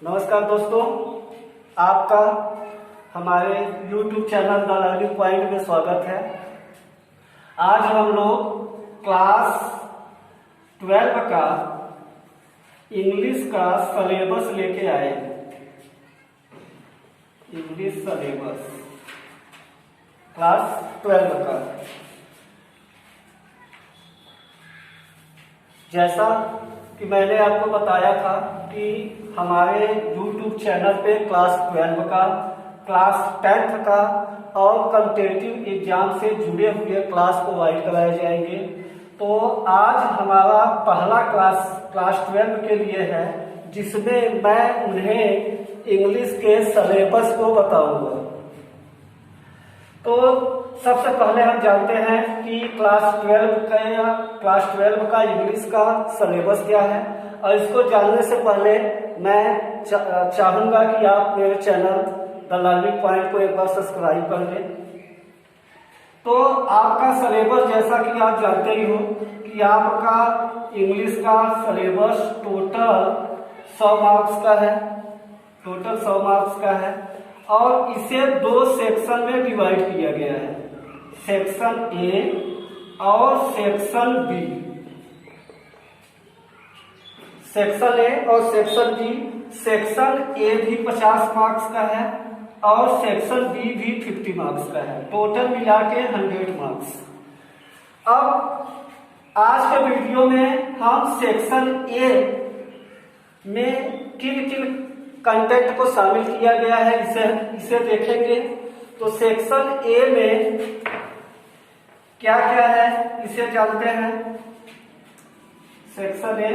नमस्कार दोस्तों, आपका हमारे YouTube channel the learning point में स्वागत है। आज हम लोग क्लास 12 का इंग्लिश का सिलेबस लेके आए हैं। इंग्लिश सिलेबस क्लास 12 का। जैसा कि मैंने आपको बताया था कि हमारे YouTube चैनल पे क्लास 12 का, क्लास 10th का और कॉम्पिटिटिव एग्जाम से जुड़े हुए क्लास प्रोवाइड कराए जाएंगे। तो आज हमारा पहला क्लास 12 के लिए है, जिसमें मैं उन्हें इंग्लिश के सिलेबस को बताऊंगा। तो सबसे पहले हम जानते हैं कि क्लास 12 का इंग्लिश का सिलेबस क्या है, और इसको जानने से पहले मैं चाहूंगा कि आप मेरे चैनल द लर्निंग पॉइंट को एक बार सब्सक्राइब कर लें। तो आपका सिलेबस, जैसा कि आप जानते ही हो कि आपका इंग्लिश का सिलेबस टोटल 100 मार्क्स का है। टोटल 100 मार्क्स का है और इसे 2 सेक्शन में डिवाइड किया गया है, सेक्शन ए और सेक्शन बी। सेक्शन ए और सेक्शन बी। सेक्शन ए भी 50 मार्क्स का है और सेक्शन बी भी 50 मार्क्स का है। टोटल मिला के 100 मार्क्स। अब आज के वीडियो में हम सेक्शन ए में किन किन कंटेंट को शामिल किया गया है इसे देखेंगे। तो सेक्शन ए में क्या क्या है इसे जानते हैं। Section A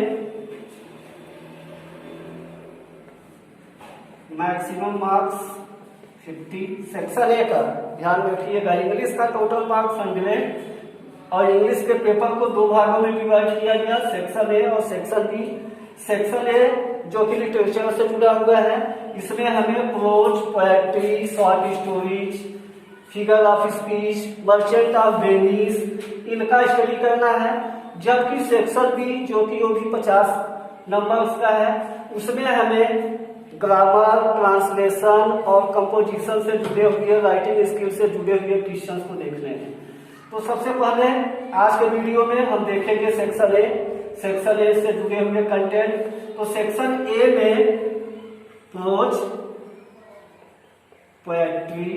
maximum marks 50। Section A का ध्यान रखिएगा, इंग्लिश का टोटल मार्क्स 100 और इंग्लिश के पेपर को 2 भागों में डिवाइड किया गया, सेक्शन ए और सेक्शन बी। सेक्शन ए जो कि लिटरेचर से जुड़ा हुआ है, इसमें हमें prose, poetry, short stories, figure of speech, Merchant of Venice, इनका स्टडी करना है। जबकि सेक्शन बी जो कि वो भी 50 नंबर्स का है, उसमें हमें ग्रामर, ट्रांसलेशन और कंपोजिशन से जुड़े हुए, राइटिंग स्किल से जुड़े हुए क्वेश्चंस को देखने हैं। तो सबसे पहले आज के वीडियो में हम देखेंगे सेक्शन ए। सेक्शन ए से जुड़े हुए कंटेंट। तो सेक्शन ए में prose, poetry,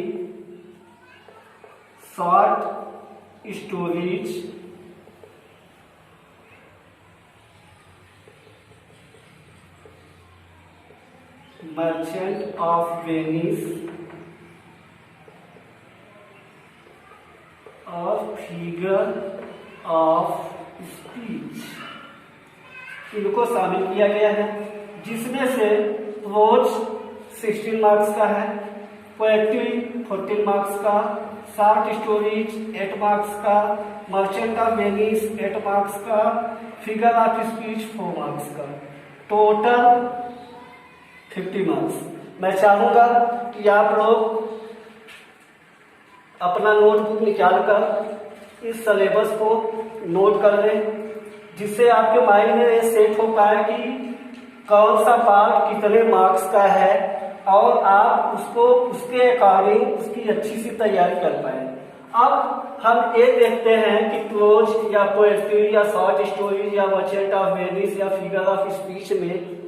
short stories, Merchant of Venice और फिगर ऑफ स्पीच, इनको शामिल किया गया है। जिसमें से प्रोज 16 मार्क्स का है, पोएट्री 14 मार्क्स का, शॉर्ट स्टोरीज 8 मार्क्स का, मर्चेंट ऑफ वेनिस 8 मार्क्स का, फिगर ऑफ स्पीच 4 मार्क्स का। Total 50 marks. मैं चाहूंगा कि आप लोग अपना नोटबुक निकाल कर इस सिलेबस को नोट कर लें, जिससे आपके माइंड में ये सेट हो पाए कि कौन सा पार्ट कितने मार्क्स का है और आप उसको उसके अकॉर्डिंग उसकी अच्छी सी तैयारी कर पाए। अब हम ये देखते हैं कि प्रोज या पोएट्री या शॉर्ट स्टोरी या मर्चेंट ऑफ वेनिस या फिगर ऑफ स्पीच में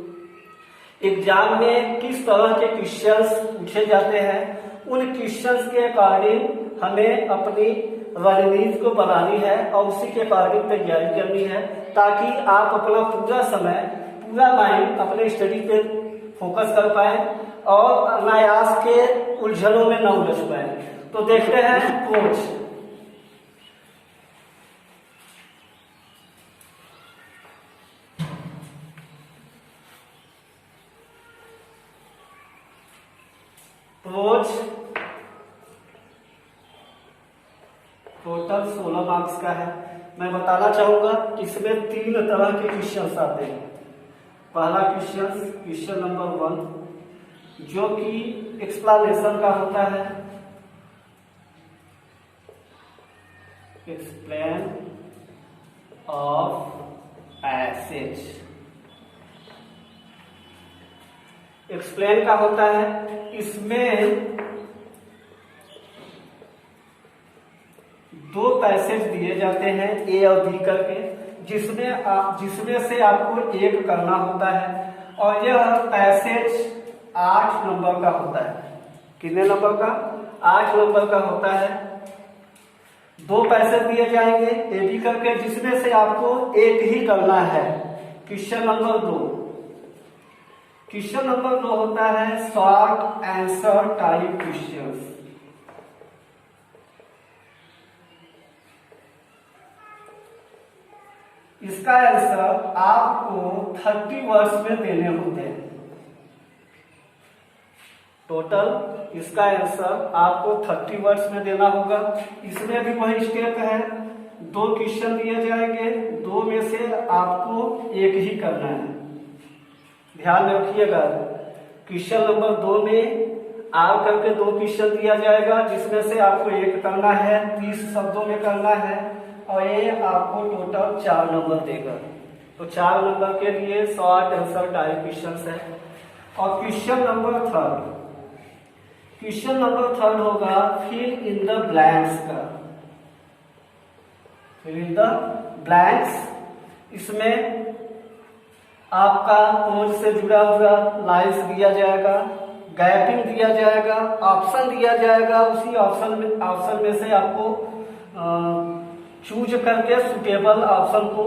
एग्जाम में किस तरह के क्वेश्चंस पूछे जाते हैं। उन क्वेश्चंस के अकॉर्डिंग हमें अपनी रणनीति को बनानी है और उसी के अकॉर्डिंग तैयारी करनी है, ताकि आप अपना पूरा समय, पूरा माइंड अपने स्टडी पे फोकस कर पाए और अनायास के उलझनों में न उलझ पाए। तो देखते हैं प्रोज। प्रोज टोटल 16 मार्क्स का है। मैं बताना चाहूंगा कि इसमें 3 तरह के क्वेश्चंस आते हैं। पहला क्वेश्चन नंबर 1, जो कि एक्सप्लेनेशन का होता है। Explain of passage. एक्सप्लेन का होता है, इसमें 2 पैसेज दिए जाते हैं ए और बी करके, जिसमें से आपको एक करना होता है और यह पैसेज 8 नंबर का होता है। कितने नंबर का? 8 नंबर का होता है। 2 पैसेज दिए जाएंगे ए बी करके, जिसमें से आपको एक ही करना है। क्वेश्चन नंबर 2, क्वेश्चन नंबर 2 होता है शॉर्ट आंसर टाइप क्वेश्चंस। इसका आंसर आपको 30 वर्ड्स में देने होते हैं। टोटल इसका आंसर आपको 30 वर्ड्स में देना होगा। इसमें भी वही स्टेप है, 2 क्वेश्चन दिए जाएंगे, 2 में से आपको एक ही करना है। ध्यान रखिएगा, क्वेश्चन नंबर 2 में आर करके 2 क्वेश्चन दिया जाएगा, जिसमें से आपको एक करना है, 30 शब्दों में करना है और ये आपको टोटल 4 नंबर देगा। तो 4 नंबर के लिए शॉर्ट आंसर टाइप क्वेश्चन है। और क्वेश्चन नंबर 3, क्वेश्चन नंबर 3 होगा फिल इन द ब्लैंक्स का। फिल इन द ब्लैंक्स, इसमें आपका पोज से जुड़ा हुआ लाइन्स दिया जाएगा, गैपिंग दिया जाएगा, ऑप्शन दिया जाएगा। उसी ऑप्शन में से आपको चूज करके सुटेबल ऑप्शन को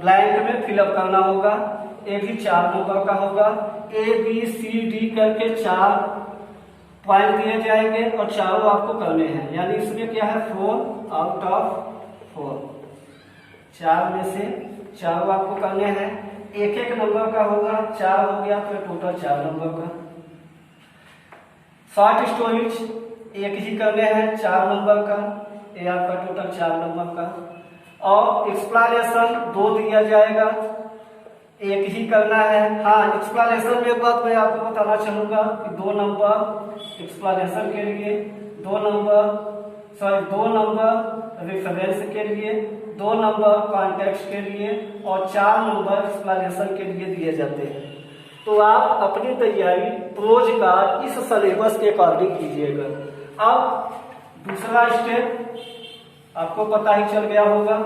ब्लैंक में फिलअप करना होगा। ये भी 4 नंबर का होगा। ए बी सी डी करके 4 पॉइंट दिए जाएंगे और चारों आपको करने हैं, यानी इसमें क्या है 4 आउट ऑफ 4। 4 में से चारों आपको करने हैं। एक नंबर का होगा, 4 हो गया तो टोटल 4 नंबर का। शॉर्ट स्टोरीज एक ही करने हैं 4 नंबर का, ये आपका टोटल 4 नंबर का। और एक्सप्लेनेशन 2 दिया जाएगा, एक ही करना है। हाँ, एक्सप्लेनेशन में एक बात मैं आपको बताना चाहूंगा कि 2 नंबर एक्सप्लेनेशन के लिए, 2 नंबर रेफरेंस के लिए, 2 नंबर कॉन्टेक्स्ट के लिए और 4 नंबर एक्सप्लेनेशन के लिए दिए जाते हैं। तो आप अपनी तैयारी प्रोज का इस सिलेबस के अकॉर्डिंग कीजिएगा। अब दूसरा स्टेप आपको पता ही चल गया होगा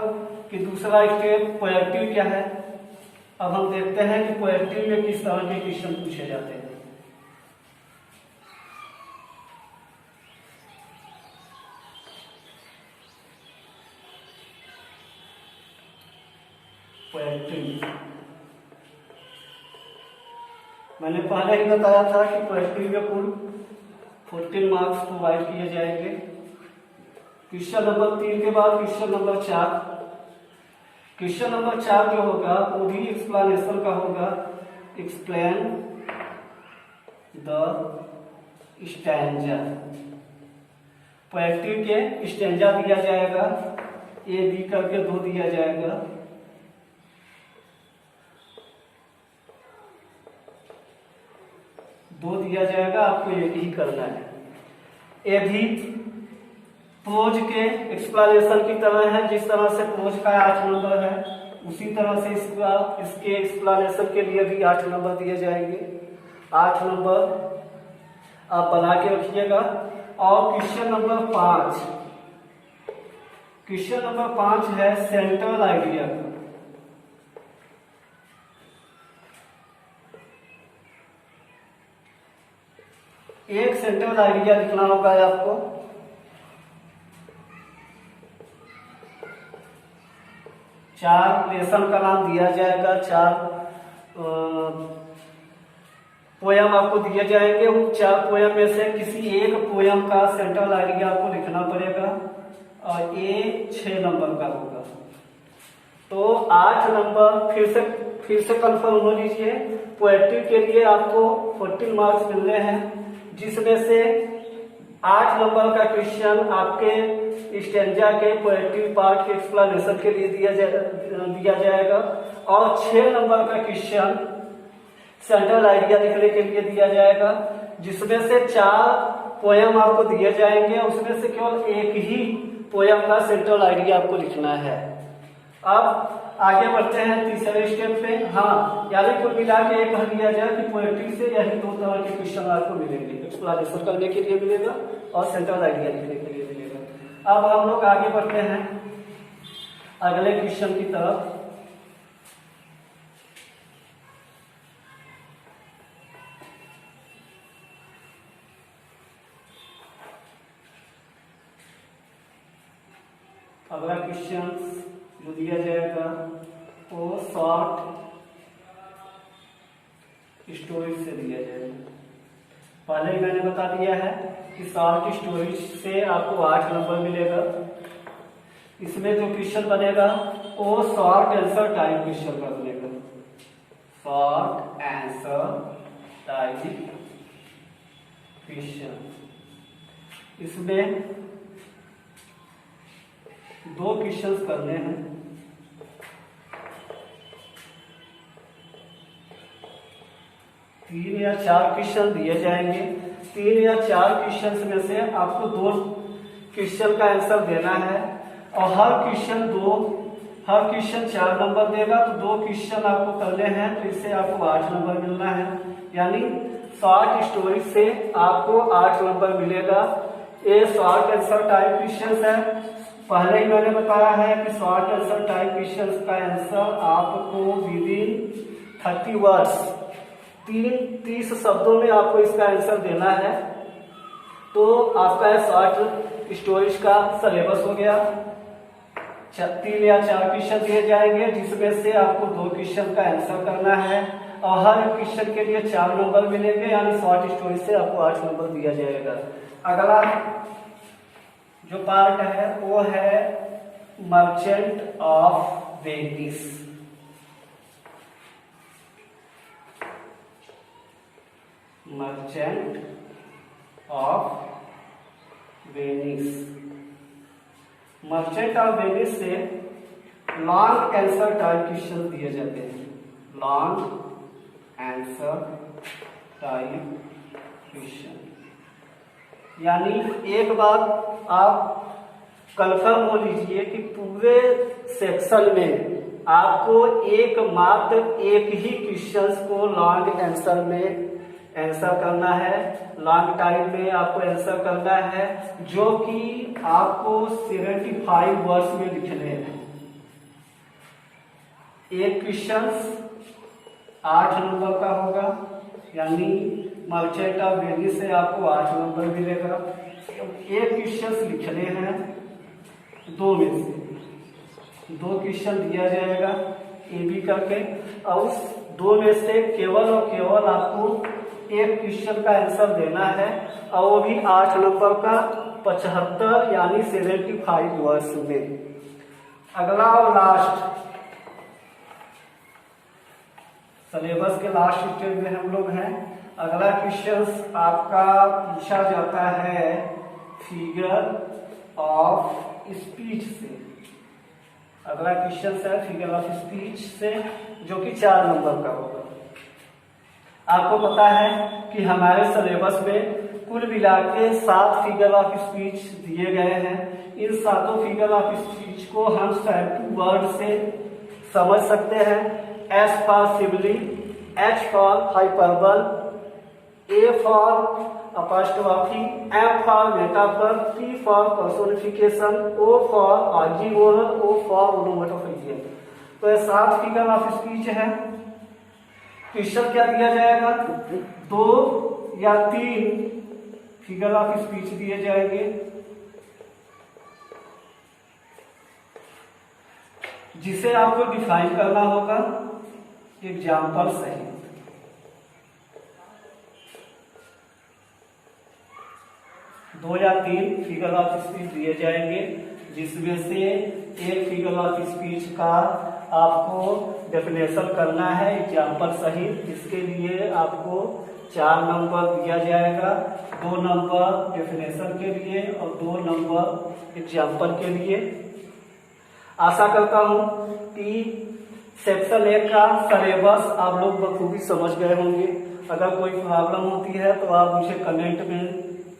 कि दूसरा स्टेप पोएटिव क्या है। अब हम देखते हैं कि पोएटिव में किस तरह के क्वेश्चन पूछे जाते हैं। पोएटिव मैंने पहले ही बताया था कि पोएटिव में कुल 14 मार्क्स प्रोवाइड किए जाएंगे। क्वेश्चन नंबर 3 के बाद क्वेश्चन नंबर 4। क्वेश्चन नंबर 4 जो होगा वो भी एक्सप्लेनेशन का होगा। Explain the stanza. पोएटिव के स्टैंजा दिया जाएगा, ए बी करके 2 दिया जाएगा। दो दिया जाएगा, आपको एक ही करना है। ये भी प्रोज के एक्सप्लेनेशन की तरह है। जिस तरह से प्रोज का 8 नंबर है, उसी तरह से इसके एक्सप्लेनेशन के लिए भी 8 नंबर दिए जाएंगे। 8 नंबर आप बना के रखिएगा। और क्वेश्चन नंबर 5, क्वेश्चन नंबर 5 है सेंट्रल आइडिया का। एक सेंट्रल आइडिया लिखना होगा आपको। चार लेसन का नाम दिया जाएगा, 4 पोयम आपको दिए जाएंगे। उन 4 पोयम में से किसी एक पोयम का सेंट्रल आइडिया आपको लिखना पड़ेगा और ये 6 नंबर का होगा। तो 8 नंबर फिर से कंफर्म हो लीजिए। पोएट्री के लिए आपको 14 मार्क्स मिलने हैं, जिसमें से 8 नंबर का क्वेश्चन आपके स्टैंजा के पोएट्री पार्ट के एक्सप्लेनेशन के लिए दिया जाएगा और 6 नंबर का क्वेश्चन सेंट्रल आइडिया लिखने के लिए दिया जाएगा, जिसमें से 4 पोयम आपको दिए जाएंगे। उसमें से केवल एक ही पोयम का सेंट्रल आइडिया आपको लिखना है। अब आगे बढ़ते हैं तीसरे स्टेप पे। हाँ, यानी कुल मिला के एक कह दिया जाए कि पोएट्री से यही दो तरह के क्वेश्चन आपको मिलेंगे, एक्सप्लेनेशन करने के लिए मिलेगा और सेंट्रल आइडिया लिखने के लिए मिलेगा। अब हम लोग आगे बढ़ते हैं अगले क्वेश्चन की तरफ। अगला क्वेश्चन जो दिया जाएगा वो शॉर्ट स्टोरी से दिया जाएगा। पहले ही मैंने बता दिया है कि शॉर्ट स्टोरी से आपको 8 नंबर मिलेगा। इसमें जो क्वेश्चन बनेगा वो शॉर्ट आंसर टाइप क्वेश्चन का बनेगा, शॉर्ट आंसर टाइप क्वेश्चन। इसमें 2 क्वेश्चंस करने हैं। तीन या चार क्वेश्चन दिए जाएंगे। 3 या 4 क्वेश्चन में से आपको 2 क्वेश्चन का आंसर देना है और हर क्वेश्चन 4 नंबर देगा, तो 2 क्वेश्चन आपको करने हैं, तो इससे आपको 8 नंबर मिलना है। यानी शॉर्ट स्टोरी से आपको 8 नंबर मिलेगा। ये शॉर्ट आंसर टाइप क्वेश्चन है। पहले ही मैंने बताया है कि शॉर्ट आंसर टाइप क्वेश्चन का आंसर आपको विदिन 30 वर्ड्स 30 शब्दों में आपको इसका आंसर देना है। तो आपका शॉर्ट स्टोरीज का सिलेबस हो गया। 3 या 4 क्वेश्चन दिए जाएंगे जिसमें से आपको 2 क्वेश्चन का आंसर करना है और हर क्वेश्चन के लिए 4 नंबर मिलेंगे, यानी शॉर्ट स्टोरी से आपको 8 नंबर दिया जाएगा। अगला जो पार्ट है वो है merchant of Venice. Merchant of Venice. Merchant of Venice से लॉन्ग आंसर टाइप क्वेश्चन दिए जाते हैं। लॉन्ग आंसर टाइप क्वेश्चन, यानी एक बात आप कंफर्म हो लीजिए कि पूरे सेक्शन में आपको मात्र एक ही क्वेश्चन को लॉन्ग आंसर में आंसर करना है, लॉन्ग टाइम में आपको आंसर करना है, जो कि आपको 75 वर्ड्स में लिखने हैं। एक क्वेश्चन 8 नंबर का होगा, यानी मर्चेंट ऑफ वेनिस से आपको 8 नंबर मिलेगा। एक क्वेश्चन लिखने हैं 2 में से 2 क्वेश्चन दिया जाएगा ए बी करके, और उस 2 में से केवल और केवल आपको एक क्वेश्चन का आंसर देना है, और वो भी 8 नंबर का 75 यानी 75 वर्ड्स में। अगला और लास्ट सिलेबस के लास्ट स्टेज में हम लोग हैं। अगला क्वेश्चन आपका पूछा जाता है फिगर ऑफ स्पीच से। अगला क्वेश्चन है फिगर ऑफ स्पीच से, जो कि 4 नंबर का होगा। आपको पता है कि हमारे सिलेबस में कुल मिला के 7 फिगर ऑफ स्पीच दिए गए हैं। इन 7 फिगर ऑफ स्पीच को हम सैंपल वर्ड से समझ सकते हैं। S for simile, H for hyperbole, A for apostrophe, M for metaphor, P for personification, O for oxymoron, O for onomatopoeic. तो ये 7 फिगर ऑफ स्पीच है। क्वेश्चन क्या दिया जाएगा? 2 या 3 फिगर ऑफ स्पीच दिए जाएंगे, जिसे आपको डिफाइन करना होगा एग्जाम्पल सहित। दो या 3 फिगर ऑफ स्पीच दिए जाएंगे, जिसमें से एक फिगर ऑफ स्पीच का आपको डेफिनेशन करना है एग्जाम्पल सहित। इसके लिए आपको 4 नंबर दिया जाएगा, 2 नंबर डेफिनेशन के लिए और 2 नंबर एग्जाम्पल के लिए। आशा करता हूं कि सेक्शन 1 का सिलेबस आप लोग बखूबी समझ गए होंगे। अगर कोई प्रॉब्लम होती है तो आप मुझे कमेंट में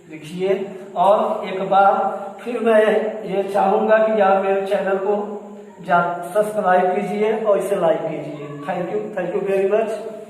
लिखिए, और एक बार फिर मैं ये चाहूंगा कि आप मेरे चैनल को सब्सक्राइब कीजिए और इसे लाइक कीजिए। Thank you very much.